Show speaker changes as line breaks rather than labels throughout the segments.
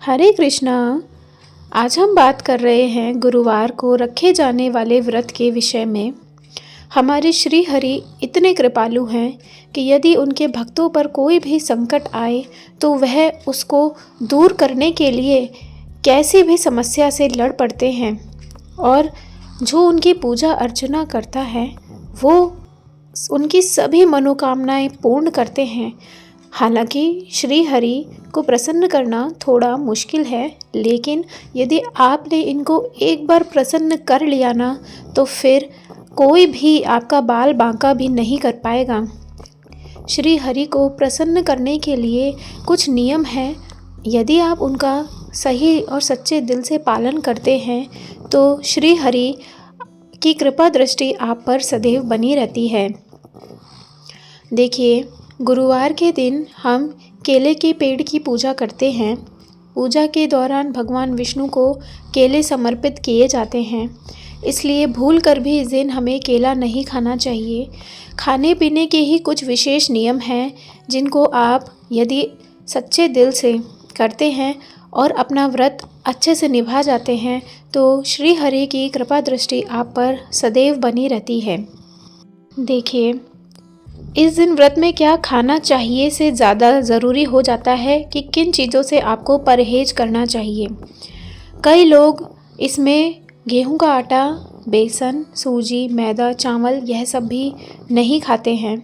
हरे कृष्णा। आज हम बात कर रहे हैं गुरुवार को रखे जाने वाले व्रत के विषय में। हमारे श्री हरि इतने कृपालु हैं कि यदि उनके भक्तों पर कोई भी संकट आए तो वह उसको दूर करने के लिए कैसी भी समस्या से लड़ पड़ते हैं और जो उनकी पूजा अर्चना करता है वो उनकी सभी मनोकामनाएं पूर्ण करते हैं। हालांकि श्री हरि को प्रसन्न करना थोड़ा मुश्किल है, लेकिन यदि आपने इनको एक बार प्रसन्न कर लिया ना तो फिर कोई भी आपका बाल बांका भी नहीं कर पाएगा। श्री हरि को प्रसन्न करने के लिए कुछ नियम हैं। यदि आप उनका सही और सच्चे दिल से पालन करते हैं तो श्री हरि की कृपा दृष्टि आप पर सदैव बनी रहती है। देखिए, गुरुवार के दिन हम केले के पेड़ की पूजा करते हैं। पूजा के दौरान भगवान विष्णु को केले समर्पित किए जाते हैं, इसलिए भूल कर भी इस दिन हमें केला नहीं खाना चाहिए। खाने पीने के ही कुछ विशेष नियम हैं जिनको आप यदि सच्चे दिल से करते हैं और अपना व्रत अच्छे से निभा जाते हैं तो श्री हरि की कृपा दृष्टि आप पर सदैव बनी रहती है। देखिए, इस दिन व्रत में क्या खाना चाहिए से ज़्यादा ज़रूरी हो जाता है कि किन चीज़ों से आपको परहेज करना चाहिए। कई लोग इसमें गेहूं का आटा, बेसन, सूजी, मैदा, चावल यह सब भी नहीं खाते हैं।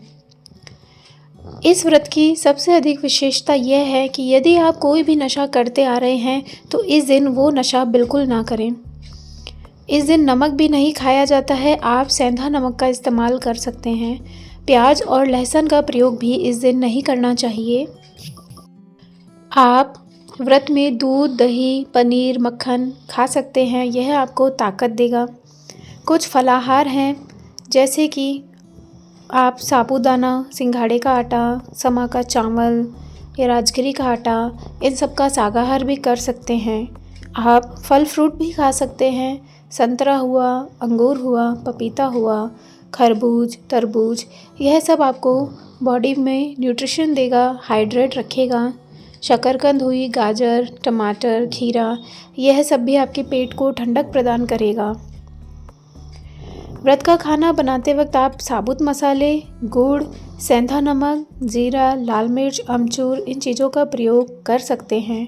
इस व्रत की सबसे अधिक विशेषता यह है कि यदि आप कोई भी नशा करते आ रहे हैं तो इस दिन वो नशा बिल्कुल ना करें। इस दिन नमक भी नहीं खाया जाता है, आप सेंधा नमक का इस्तेमाल कर सकते हैं। प्याज और लहसुन का प्रयोग भी इस दिन नहीं करना चाहिए। आप व्रत में दूध, दही, पनीर, मक्खन खा सकते हैं, यह आपको ताकत देगा। कुछ फलाहार हैं जैसे कि आप साबूदाना, सिंघाड़े का आटा, समा का चावल या राजगिरी का आटा, इन सब का सागाहार भी कर सकते हैं। आप फल फ्रूट भी खा सकते हैं। संतरा हुआ, अंगूर हुआ, पपीता हुआ, खरबूज, तरबूज, यह सब आपको बॉडी में न्यूट्रिशन देगा, हाइड्रेट रखेगा। शकरकंद हुई, गाजर, टमाटर, खीरा, यह सब भी आपके पेट को ठंडक प्रदान करेगा। व्रत का खाना बनाते वक्त आप साबुत मसाले, गुड़, सेंधा नमक, जीरा, लाल मिर्च, अमचूर, इन चीज़ों का प्रयोग कर सकते हैं।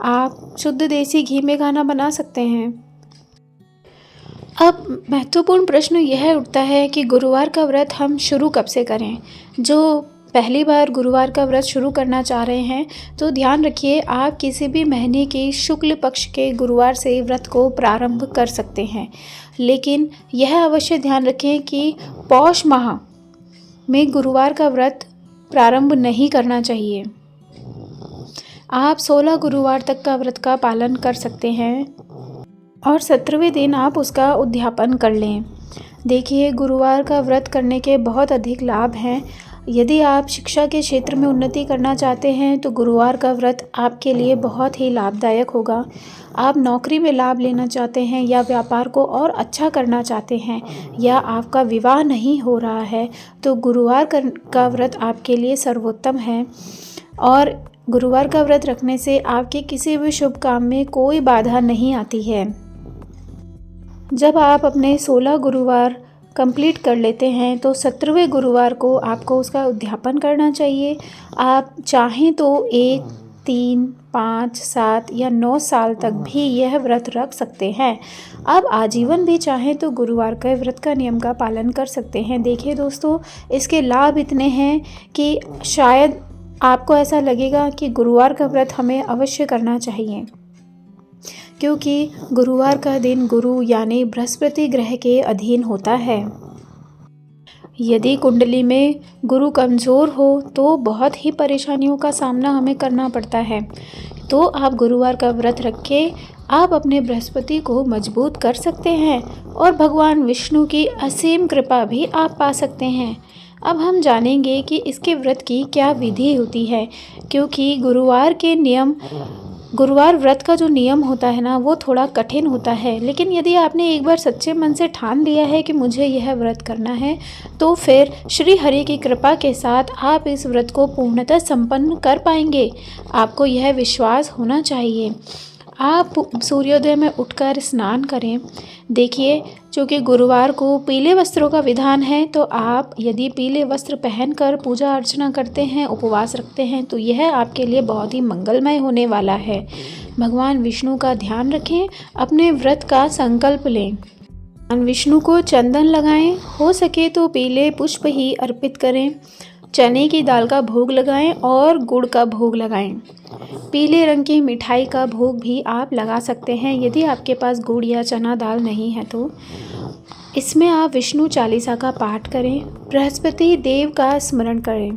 आप शुद्ध देसी घी में खाना बना सकते हैं। अब महत्वपूर्ण प्रश्न यह उठता है कि गुरुवार का व्रत हम शुरू कब से करें। जो पहली बार गुरुवार का व्रत शुरू करना चाह रहे हैं तो ध्यान रखिए, आप किसी भी महीने के शुक्ल पक्ष के गुरुवार से व्रत को प्रारंभ कर सकते हैं, लेकिन यह अवश्य ध्यान रखें कि पौष माह में गुरुवार का व्रत प्रारंभ नहीं करना चाहिए। आप 16 गुरुवार तक का व्रत का पालन कर सकते हैं और 17वें दिन आप उसका उद्यापन कर लें। देखिए, गुरुवार का व्रत करने के बहुत अधिक लाभ हैं। यदि आप शिक्षा के क्षेत्र में उन्नति करना चाहते हैं तो गुरुवार का व्रत आपके लिए बहुत ही लाभदायक होगा। आप नौकरी में लाभ लेना चाहते हैं या व्यापार को और अच्छा करना चाहते हैं या आपका विवाह नहीं हो रहा है तो गुरुवार का व्रत आपके लिए सर्वोत्तम है। और गुरुवार का व्रत रखने से आपके किसी भी शुभ काम में कोई बाधा नहीं आती है। जब आप अपने 16 गुरुवार कंप्लीट कर लेते हैं तो 17वें गुरुवार को आपको उसका उद्यापन करना चाहिए। आप चाहें तो 1, 3, 5, 7 या 9 साल तक भी यह व्रत रख सकते हैं। आप आजीवन भी चाहें तो गुरुवार के व्रत का नियम का पालन कर सकते हैं। देखिए दोस्तों, इसके लाभ इतने हैं कि शायद आपको ऐसा लगेगा कि गुरुवार का व्रत हमें अवश्य करना चाहिए, क्योंकि गुरुवार का दिन गुरु यानी बृहस्पति ग्रह के अधीन होता है। यदि कुंडली में गुरु कमज़ोर हो तो बहुत ही परेशानियों का सामना हमें करना पड़ता है। तो आप गुरुवार का व्रत रख के आप अपने बृहस्पति को मजबूत कर सकते हैं और भगवान विष्णु की असीम कृपा भी आप पा सकते हैं। अब हम जानेंगे कि इसके व्रत की क्या विधि होती है, क्योंकि गुरुवार के नियम गुरुवार व्रत का जो नियम होता है ना, वो थोड़ा कठिन होता है, लेकिन यदि आपने एक बार सच्चे मन से ठान लिया है कि मुझे यह व्रत करना है, तो फिर श्री हरि की कृपा के साथ आप इस व्रत को पूर्णतः संपन्न कर पाएंगे। आपको यह विश्वास होना चाहिए। आप सूर्योदय में उठकर स्नान करें। देखिए, चूँकि गुरुवार को पीले वस्त्रों का विधान है, तो आप यदि पीले वस्त्र पहनकर पूजा अर्चना करते हैं, उपवास रखते हैं, तो यह आपके लिए बहुत ही मंगलमय होने वाला है। भगवान विष्णु का ध्यान रखें, अपने व्रत का संकल्प लें। भगवान विष्णु को चंदन लगाएं, हो सके तो पीले पुष्प ही अर्पित करें। चने की दाल का भोग लगाएं और गुड़ का भोग लगाएं। पीले रंग की मिठाई का भोग भी आप लगा सकते हैं यदि आपके पास गुड़ या चना दाल नहीं है तो। इसमें आप विष्णु चालीसा का पाठ करें, बृहस्पति देव का स्मरण करें,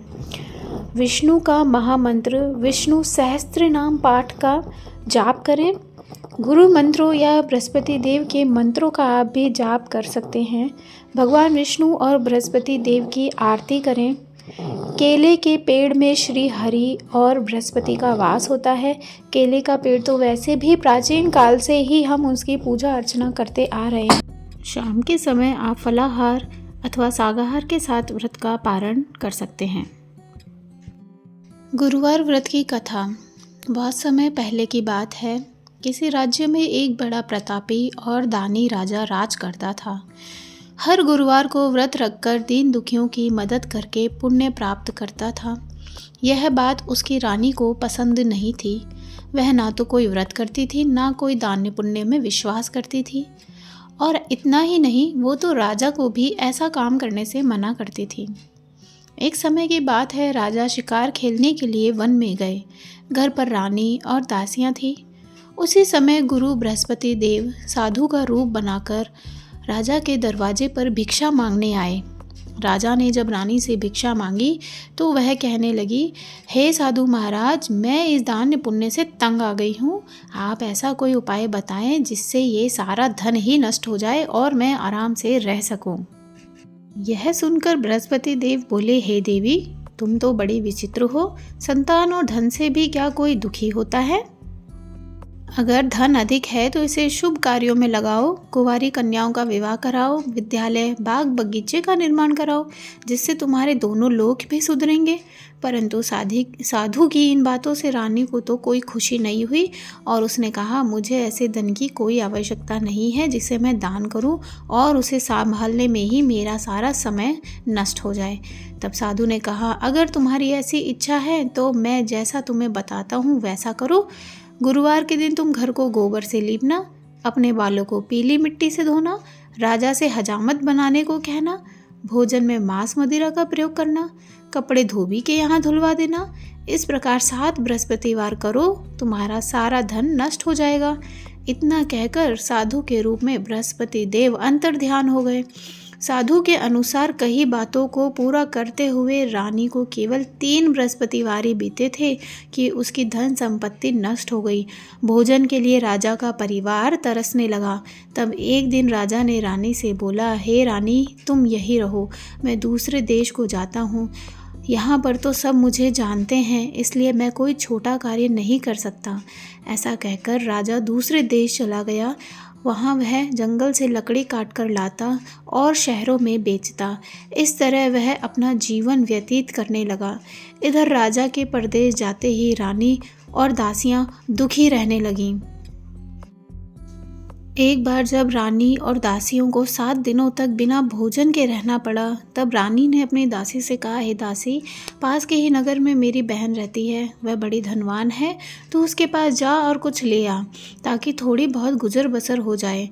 विष्णु का महामंत्र विष्णु सहस्त्र नाम पाठ का जाप करें। गुरु मंत्रों या बृहस्पति देव के मंत्रों का आप भी जाप कर सकते हैं। भगवान विष्णु और बृहस्पति देव की आरती करें। केले के पेड़ में श्री हरि और बृहस्पति का वास होता है। केले का पेड़ तो वैसे भी प्राचीन काल से ही हम उसकी पूजा अर्चना करते आ रहे हैं। शाम के समय आप फलाहार अथवा शाकाहार के साथ व्रत का पारण कर सकते हैं। गुरुवार व्रत की कथा। बहुत समय पहले की बात है। किसी राज्य में एक बड़ा प्रतापी और दानी राजा राज करता था। हर गुरुवार को व्रत रखकर दीन दुखियों की मदद करके पुण्य प्राप्त करता था। यह बात उसकी रानी को पसंद नहीं थी। वह ना तो कोई व्रत करती थी, ना कोई दान पुण्य में विश्वास करती थी, और इतना ही नहीं, वो तो राजा को भी ऐसा काम करने से मना करती थी। एक समय की बात है, राजा शिकार खेलने के लिए वन में गए। घर पर रानी और दासियां थी। उसी समय गुरु बृहस्पति देव साधु का रूप बनाकर राजा के दरवाजे पर भिक्षा मांगने आए। राजा ने जब रानी से भिक्षा मांगी तो वह कहने लगी, हे साधु महाराज, मैं इस दान पुण्य से तंग आ गई हूँ। आप ऐसा कोई उपाय बताएं जिससे ये सारा धन ही नष्ट हो जाए और मैं आराम से रह सकूं। यह सुनकर बृहस्पति देव बोले, हे देवी, तुम तो बड़ी विचित्र हो। संतान और धन से भी क्या कोई दुखी होता है? अगर धन अधिक है तो इसे शुभ कार्यों में लगाओ। कुंवारी कन्याओं का विवाह कराओ, विद्यालय बाग बगीचे का निर्माण कराओ, जिससे तुम्हारे दोनों लोग भी सुधरेंगे। परंतु साधु की इन बातों से रानी को तो कोई खुशी नहीं हुई और उसने कहा, मुझे ऐसे धन की कोई आवश्यकता नहीं है जिसे मैं दान करूं और उसे संभालने में ही मेरा सारा समय नष्ट हो जाए। तब साधु ने कहा, अगर तुम्हारी ऐसी इच्छा है तो मैं जैसा तुम्हें बताता हूँ वैसा करो। गुरुवार के दिन तुम घर को गोबर से लीपना, अपने बालों को पीली मिट्टी से धोना, राजा से हजामत बनाने को कहना, भोजन में मांस मदिरा का प्रयोग करना, कपड़े धोबी के यहाँ धुलवा देना। इस प्रकार 7 बृहस्पतिवार करो, तुम्हारा सारा धन नष्ट हो जाएगा। इतना कहकर साधु के रूप में बृहस्पति देव अंतर्ध्यान हो गए। साधु के अनुसार कई बातों को पूरा करते हुए रानी को केवल 3 बृहस्पतिवार ही बीते थे कि उसकी धन संपत्ति नष्ट हो गई। भोजन के लिए राजा का परिवार तरसने लगा। तब एक दिन राजा ने रानी से बोला, हे रानी, तुम यही रहो, मैं दूसरे देश को जाता हूँ। यहाँ पर तो सब मुझे जानते हैं, इसलिए मैं कोई छोटा कार्य नहीं कर सकता। ऐसा कहकर राजा दूसरे देश चला गया। वहाँ वह जंगल से लकड़ी काट कर लाता और शहरों में बेचता। इस तरह वह अपना जीवन व्यतीत करने लगा। इधर राजा के परदेश जाते ही रानी और दासियाँ दुखी रहने लगीं। एक बार जब रानी और दासियों को 7 दिनों तक बिना भोजन के रहना पड़ा, तब रानी ने अपनी दासी से कहा, हे दासी, पास के ही नगर में मेरी बहन रहती है, वह बड़ी धनवान है, तो उसके पास जा और कुछ ले आ, ताकि थोड़ी बहुत गुजर बसर हो जाए।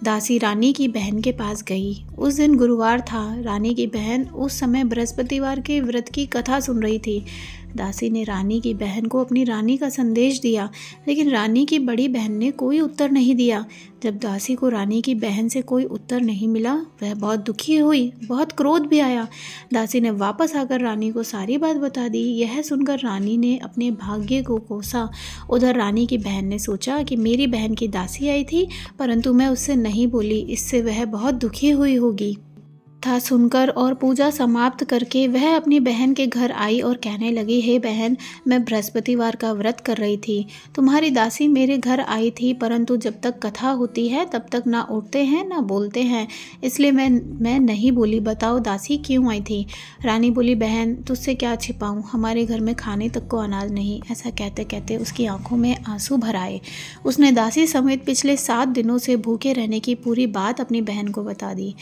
दासी रानी की बहन के पास गई। उस दिन गुरुवार था। रानी की बहन उस समय बृहस्पतिवार के व्रत की कथा सुन रही थी। दासी ने रानी की बहन को अपनी रानी का संदेश दिया, लेकिन रानी की बड़ी बहन ने कोई उत्तर नहीं दिया। जब दासी को रानी की बहन से कोई उत्तर नहीं मिला, वह बहुत दुखी हुई, बहुत क्रोध भी आया। दासी ने वापस आकर रानी को सारी बात बता दी। यह सुनकर रानी ने अपने भाग्य को कोसा। उधर रानी की बहन ने सोचा कि मेरी बहन की दासी आई थी, परंतु मैं उससे नहीं बोली, इससे वह बहुत दुखी हुई होगी। था सुनकर और पूजा समाप्त करके वह अपनी बहन के घर आई और कहने लगी, हे बहन, मैं बृहस्पतिवार का व्रत कर रही थी। तुम्हारी दासी मेरे घर आई थी, परंतु जब तक कथा होती है तब तक ना उठते हैं ना बोलते हैं, इसलिए मैं नहीं बोली। बताओ दासी क्यों आई थी? रानी बोली, बहन तुझसे क्या छिपाऊं, हमारे घर में खाने तक को अनाज नहीं। ऐसा कहते कहते उसकी आंखों में आंसू भर आए। उसने दासी समेत पिछले 7 दिनों से भूखे रहने की पूरी बात अपनी बहन को बता दी।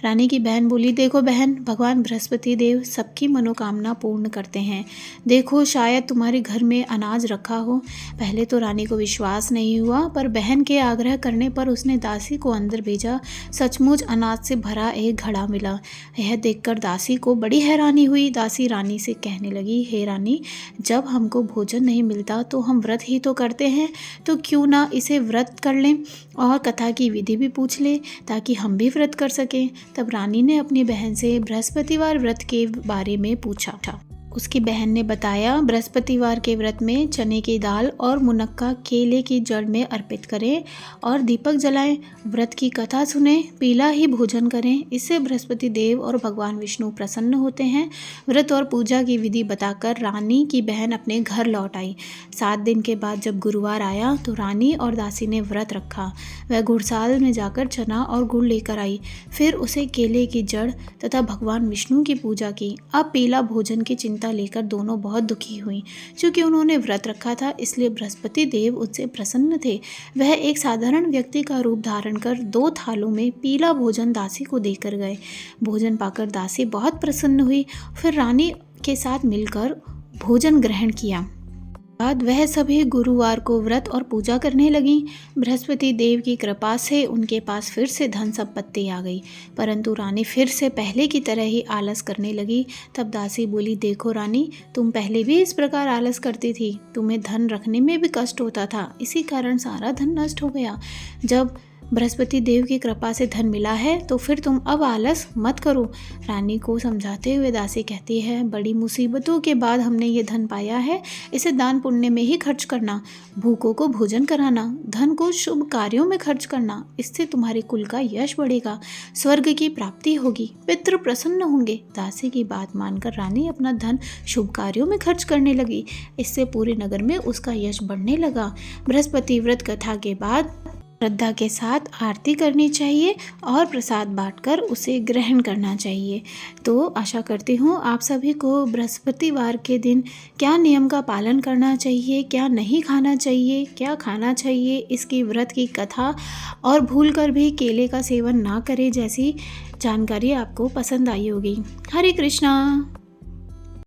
रानी की बहन बोली, देखो बहन, भगवान बृहस्पति देव सबकी मनोकामना पूर्ण करते हैं। देखो शायद तुम्हारे घर में अनाज रखा हो। पहले तो रानी को विश्वास नहीं हुआ, पर बहन के आग्रह करने पर उसने दासी को अंदर भेजा। सचमुच अनाज से भरा एक घड़ा मिला। यह देखकर दासी को बड़ी हैरानी हुई। दासी रानी से कहने लगी, हे रानी, जब हमको भोजन नहीं मिलता तो हम व्रत ही तो करते हैं, तो क्यों ना इसे व्रत कर लें और कथा की विधि भी पूछ लें ताकि हम भी व्रत कर सकें। तब रानी ने अपनी बहन से बृहस्पतिवार व्रत के बारे में पूछा था। उसकी बहन ने बताया, बृहस्पतिवार के व्रत में चने की दाल और मुनक्का केले की जड़ में अर्पित करें और दीपक जलाएं, व्रत की कथा सुने, पीला ही भोजन करें। इससे बृहस्पति देव और भगवान विष्णु प्रसन्न होते हैं। व्रत और पूजा की विधि बताकर रानी की बहन अपने घर लौट आई। 7 दिन के बाद जब गुरुवार आया तो रानी और दासी ने व्रत रखा। वह गुड़साल में जाकर चना और गुड़ लेकर आई, फिर उसे केले की जड़ तथा भगवान विष्णु की पूजा की। अब पीला भोजन की चिंता लेकर दोनों बहुत दुखी हुई। क्योंकि उन्होंने व्रत रखा था, इसलिए बृहस्पति देव उनसे प्रसन्न थे। वह एक साधारण व्यक्ति का रूप धारण कर 2 थालों में पीला भोजन दासी को देकर गए। भोजन पाकर दासी बहुत प्रसन्न हुई। फिर रानी के साथ मिलकर भोजन ग्रहण किया। बाद वह सभी गुरुवार को व्रत और पूजा करने लगी। बृहस्पति देव की कृपा से उनके पास फिर से धन संपत्ति आ गई, परंतु रानी फिर से पहले की तरह ही आलस करने लगी। तब दासी बोली, देखो रानी, तुम पहले भी इस प्रकार आलस करती थी, तुम्हें धन रखने में भी कष्ट होता था, इसी कारण सारा धन नष्ट हो गया। जब बृहस्पति देव की कृपा से धन मिला है तो फिर तुम अब आलस मत करो। रानी को समझाते हुए दासी कहती है, बड़ी मुसीबतों के बाद हमने ये धन पाया है, इसे दान पुण्य में ही खर्च करना, भूखों को भोजन कराना, धन को शुभ कार्यों में खर्च करना, इससे तुम्हारे कुल का यश बढ़ेगा, स्वर्ग की प्राप्ति होगी, पितृ प्रसन्न होंगे। दासी की बात मानकर रानी अपना धन शुभ कार्यों में खर्च करने लगी। इससे पूरे नगर में उसका यश बढ़ने लगा। बृहस्पति व्रत कथा के बाद श्रद्धा के साथ आरती करनी चाहिए और प्रसाद बांटकर उसे ग्रहण करना चाहिए। तो आशा करती हूँ आप सभी को बृहस्पतिवार के दिन क्या नियम का पालन करना चाहिए, क्या नहीं खाना चाहिए, क्या खाना चाहिए, इसकी व्रत की कथा और भूलकर भी केले का सेवन ना करें जैसी जानकारी आपको पसंद आई होगी। हरे कृष्णा।